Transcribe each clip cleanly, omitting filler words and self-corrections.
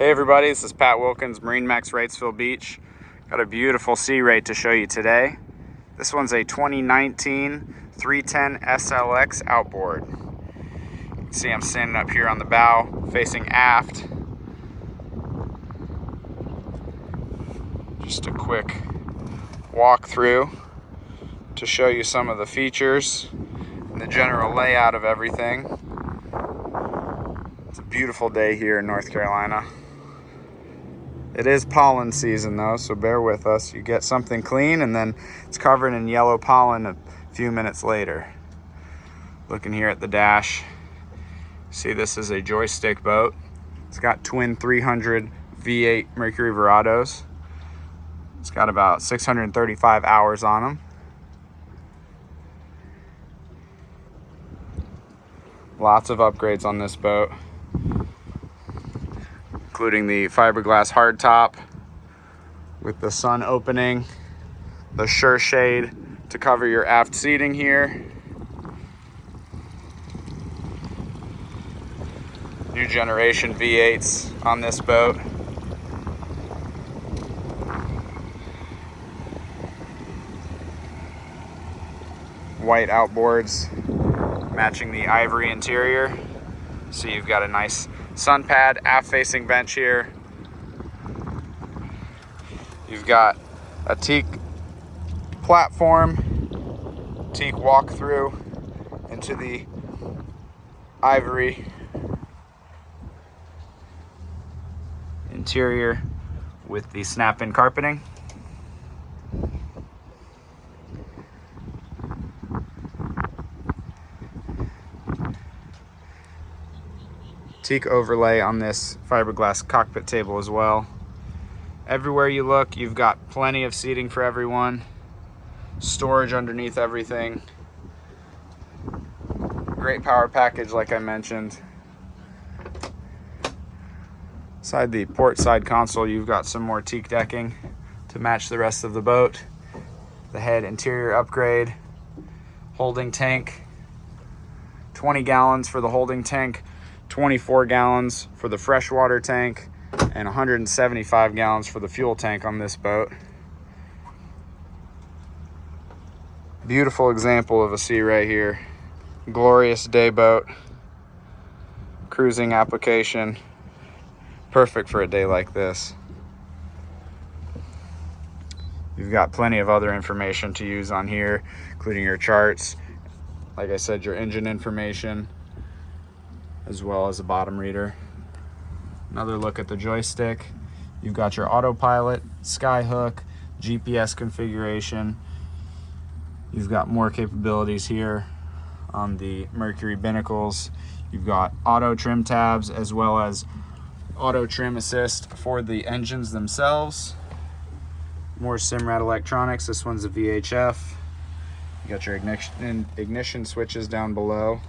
Hey everybody, this is Pat Wilkins, MarineMax Wrightsville Beach. Got a beautiful Sea Ray to show you today. This one's a 2019 310 SLX Outboard. You can see I'm standing up here on the bow, facing aft. Just a quick walk through to show you some of the features and the general layout of everything. It's a beautiful day here in North Carolina. It is pollen season though, so bear with us. You get something clean and then it's covered in yellow pollen a few minutes later. Looking here at the dash, see this is a joystick boat. It's got twin 300 V8 Mercury Verados. It's got about 635 hours on them. Lots of upgrades on this boat, including the fiberglass hardtop with the sun opening, the sure shade to cover your aft seating here. New generation V8s on this boat. White outboards matching the ivory interior. So you've got a nice sun pad, aft facing bench here. You've got a teak platform, teak walk-through into the ivory interior with the snap-in carpeting. Teak overlay on this fiberglass cockpit table as well. Everywhere you look, you've got plenty of seating for everyone. Storage underneath everything. Great power package like I mentioned. Inside the port side console, you've got some more teak decking to match the rest of the boat. The head interior upgrade. Holding tank. 20 gallons for the holding tank. 24 gallons for the freshwater tank, and 175 gallons for the fuel tank on this boat. Beautiful example of a Sea Ray here. Glorious day boat. Cruising application. Perfect for a day like this. You've got plenty of other information to use on here, including your charts. Like I said, your engine information, as well as a bottom reader. Another look at the joystick. You've got your autopilot, skyhook, GPS configuration. You've got more capabilities here on the Mercury binnacles. You've got auto trim tabs as well as auto trim assist for the engines themselves. More Simrad electronics. This one's a VHF. You got your ignition switches down below.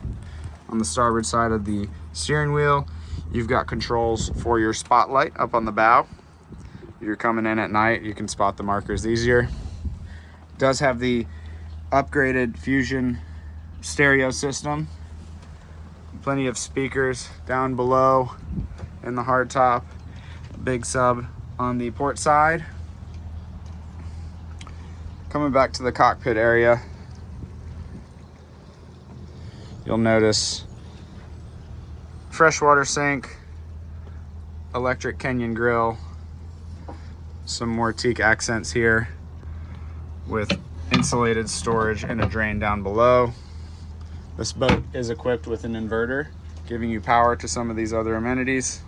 On the starboard side of the steering wheel, you've got controls for your spotlight up on the bow. If you're coming in at night, you can spot the markers easier. It does have the upgraded Fusion stereo system. Plenty of speakers down below in the hardtop. Big sub on the port side. Coming back to the cockpit area, you'll notice freshwater sink, electric Kenyon grill, some more teak accents here with insulated storage and a drain down below. This boat is equipped with an inverter, giving you power to some of these other amenities.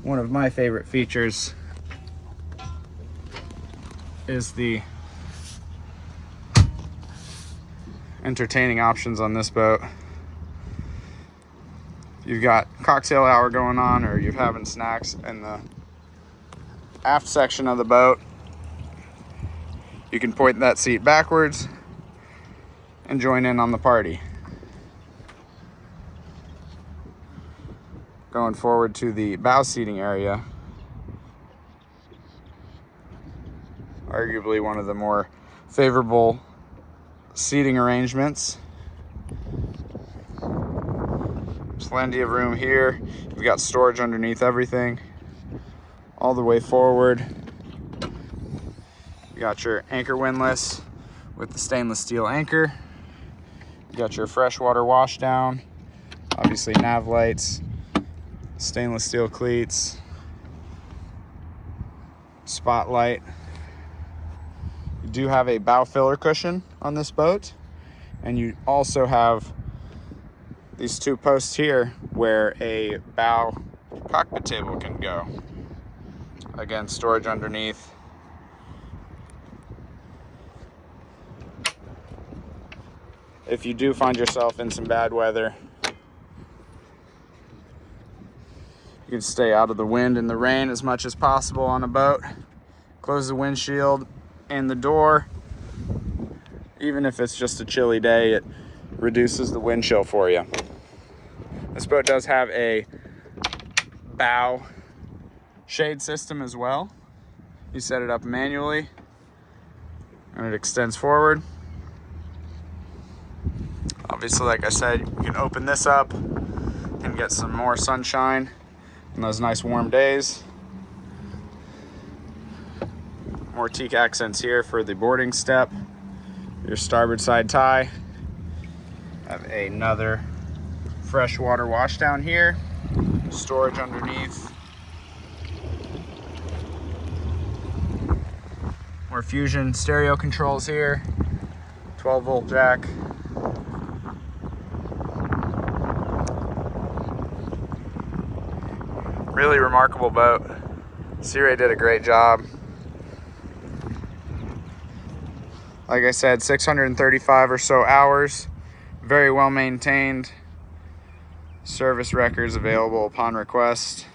One of my favorite features is the entertaining options on this boat. You've got cocktail hour going on, or you're having snacks in the aft section of the boat. You can point that seat backwards and join in on the party. Going forward to the bow seating area, arguably one of the more favorable seating arrangements. Plenty of room here. You've got storage underneath everything, all the way forward. You got your anchor windlass with the stainless steel anchor. You got your freshwater washdown, obviously nav lights, stainless steel cleats, spotlight. You do have a bow filler cushion on this boat, and you also have these two posts here where a bow cockpit table can go. Again, storage underneath. If you do find yourself in some bad weather, you can stay out of the wind and the rain as much as possible on a boat. Close the windshield and the door. Even if it's just a chilly day, it reduces the wind chill for you. This boat does have a bow shade system as well. You set it up manually and it extends forward. Obviously, like I said, you can open this up and get some more sunshine on those nice warm days. More teak accents here for the boarding step. Your starboard side tie. Have another freshwater washdown here. Storage underneath. More Fusion stereo controls here. 12-volt jack. Really remarkable boat. Sea Ray did a great job. Like I said, 635 or so hours. Very well maintained. Service records available upon request.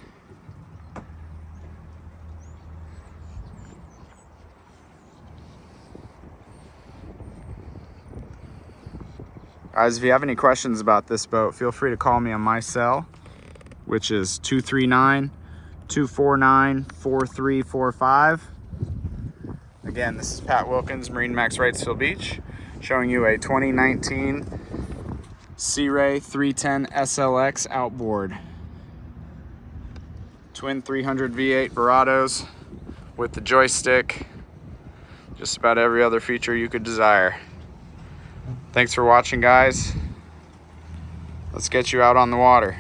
Guys, if you have any questions about this boat, feel free to call me on my cell, which is 239-249-4345. Again, this is Pat Wilkins, MarineMax Wrightsville Beach, showing you a 2019 Sea Ray 310 SLX Outboard. Twin 300 V8 Verados with the joystick. Just about every other feature you could desire. Thanks for watching, guys. Let's get you out on the water.